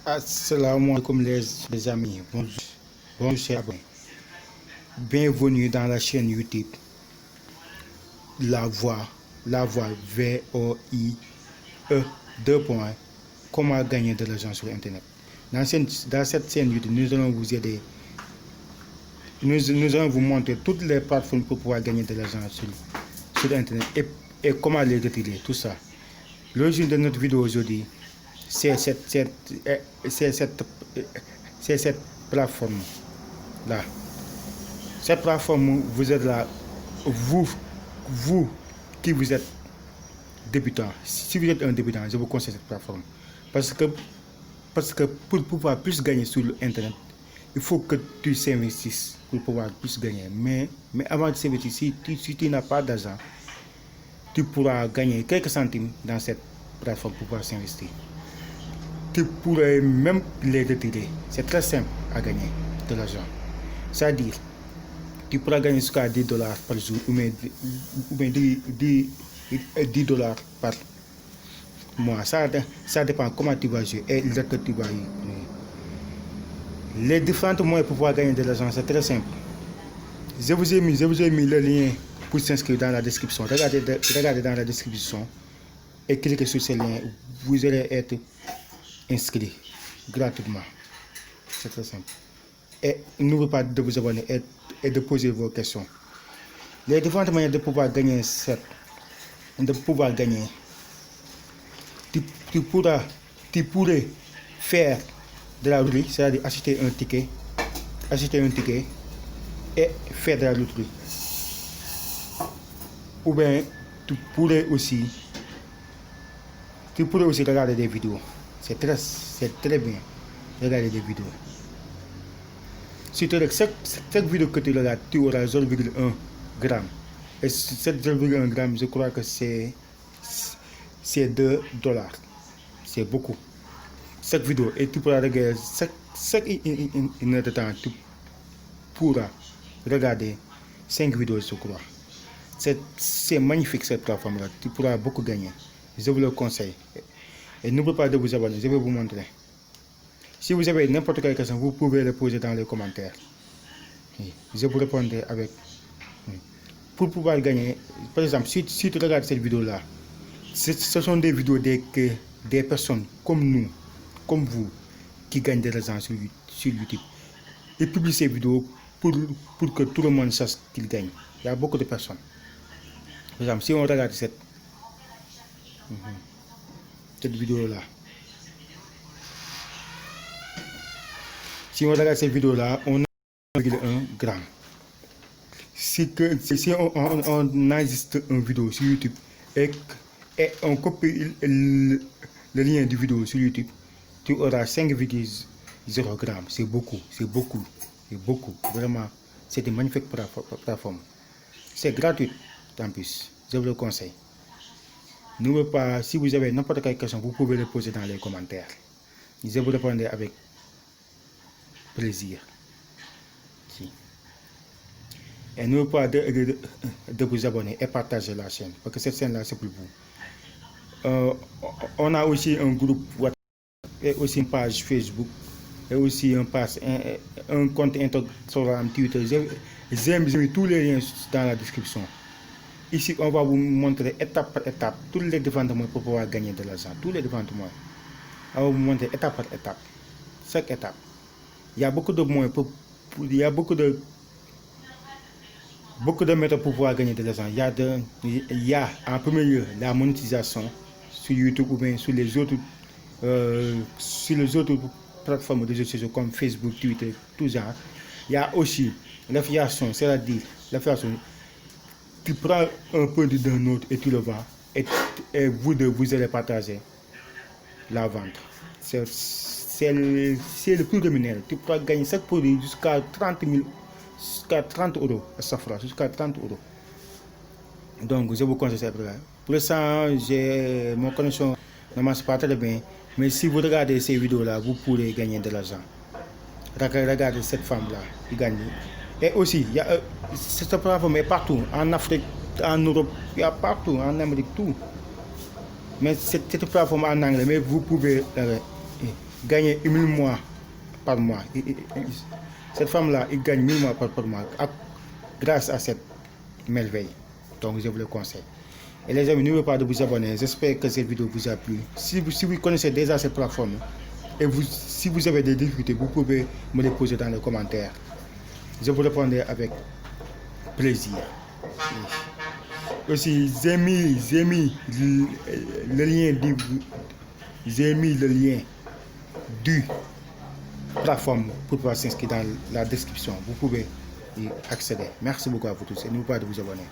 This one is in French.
Assalamu alaikum les amis, bonjour chers abonnés. Bienvenue dans la chaîne YouTube La Voix VOIE 2 points. Comment gagner de l'argent sur Internet. Dans cette chaîne YouTube, nous allons vous aider. Nous allons vous montrer toutes les plateformes pour pouvoir gagner de l'argent sur Internet et comment les retirer, tout ça. L'origine de notre vidéo aujourd'hui, c'est cette plateforme là. Cette plateforme vous êtes là, vous qui vous êtes débutant. Si vous êtes un débutant, je vous conseille cette plateforme parce que pour pouvoir plus gagner sur Internet, il faut que tu s'investisses pour pouvoir plus gagner. Mais avant de s'investir, si tu n'as pas d'argent, tu pourras gagner quelques centimes dans cette plateforme pour pouvoir s'investir. Tu pourrais même les retirer. C'est très simple à gagner de l'argent. C'est-à-dire, tu pourras gagner jusqu'à $10 par jour ou bien $10 par mois. Ça dépend comment tu vas jouer et le que tu vas y. Les différents moyens pour pouvoir gagner de l'argent, c'est très simple. Je vous ai mis le lien pour s'inscrire dans la description. Regardez dans la description et cliquez sur ce lien. Vous allez être inscrit gratuitement. C'est très simple. Et n'oubliez pas de vous abonner et de poser vos questions. Les différentes manières de pouvoir gagner, tu pourrais faire de la loterie, c'est-à-dire acheter un ticket et faire de la loterie. Ou bien tu pourrais aussi regarder des vidéos. C'est très bien regarder des vidéos. Si tu regardes chaque vidéo que tu regardes, tu auras 0,1 g. Et cette 0,1 g, je crois que c'est $2. C'est beaucoup. Chaque vidéo, et tu pourras regarder chaque une heure de temps, tu pourras regarder 5 vidéos, je crois. C'est magnifique cette plateforme-là. Tu pourras beaucoup gagner. Je vous le conseille. Et n'oubliez pas de vous abonner, je vais vous montrer. Si vous avez n'importe quelle question, vous pouvez le poser dans les commentaires. Je vous répondrai avec. Pour pouvoir gagner, par exemple, si tu regardes cette vidéo-là, ce sont des vidéos des personnes comme nous, comme vous, qui gagnent de l'argent sur YouTube. Ils publient ces vidéos pour que tout le monde sache qu'ils gagnent. Il y a beaucoup de personnes. Par exemple, si on regarde cette vidéo-là. Si on regarde cette vidéo-là, on a 1,1 g. Si on enregistre une vidéo sur YouTube et on copie le lien du vidéo sur YouTube, tu auras 5,0 g. C'est beaucoup. Vraiment, c'est une magnifique plateforme. C'est gratuit en plus. Je vous le conseille. N'oubliez pas, si vous avez n'importe quelle question, vous pouvez le poser dans les commentaires. Je vous répondrai avec plaisir. Et n'oubliez pas de vous abonner et partager la chaîne, parce que cette chaîne-là, c'est pour vous. On a aussi un groupe WhatsApp, et aussi une page Facebook, et aussi un compte Instagram, Twitter. J'ai mis tous les liens dans la description. Ici, on va vous montrer étape par étape tous les différents moyens pour pouvoir gagner de l'argent. Tous les différents moyens. On va vous montrer étape par étape. Chaque étape. Il y a beaucoup de moyens il y a beaucoup de méthodes pour pouvoir gagner de l'argent. Il y a en premier lieu la monétisation sur YouTube ou bien sur les autres plateformes de réseaux sociaux comme Facebook, Twitter, tout ça. Il y a aussi l'affiliation, c'est-à-dire l'affiliation. Tu prends un produit d'un autre et tu le vends et vous allez partager la vente. C'est le plus rémunéré. Tu pourras gagner chaque produit jusqu'à 30 €. Jusqu'à 30 €. Jusqu'à 30 €. Donc, je vous conseille ça. Pour l'instant, mon connexion ne marche pas très bien. Mais si vous regardez ces vidéos-là, vous pourrez gagner de l'argent. Regardez cette femme-là qui gagne. Et aussi, cette plateforme est partout. En Afrique, en Europe, il y a partout. En Amérique, tout. Mais c'est une plateforme en anglais. Mais vous pouvez gagner 1000 mois par mois. Cette femme-là, il gagne 1000 mois par mois grâce à cette merveille. Donc, je vous le conseille. Et les amis, n'oubliez pas de vous abonner. J'espère que cette vidéo vous a plu. Si vous connaissez déjà cette plateforme et si vous avez des difficultés, vous pouvez me les poser dans les commentaires. Je vous répondrai avec plaisir. Aussi, j'ai mis le lien du plateforme pour pouvoir s'inscrire dans la description. Vous pouvez y accéder. Merci beaucoup à vous tous et n'oubliez pas de vous abonner.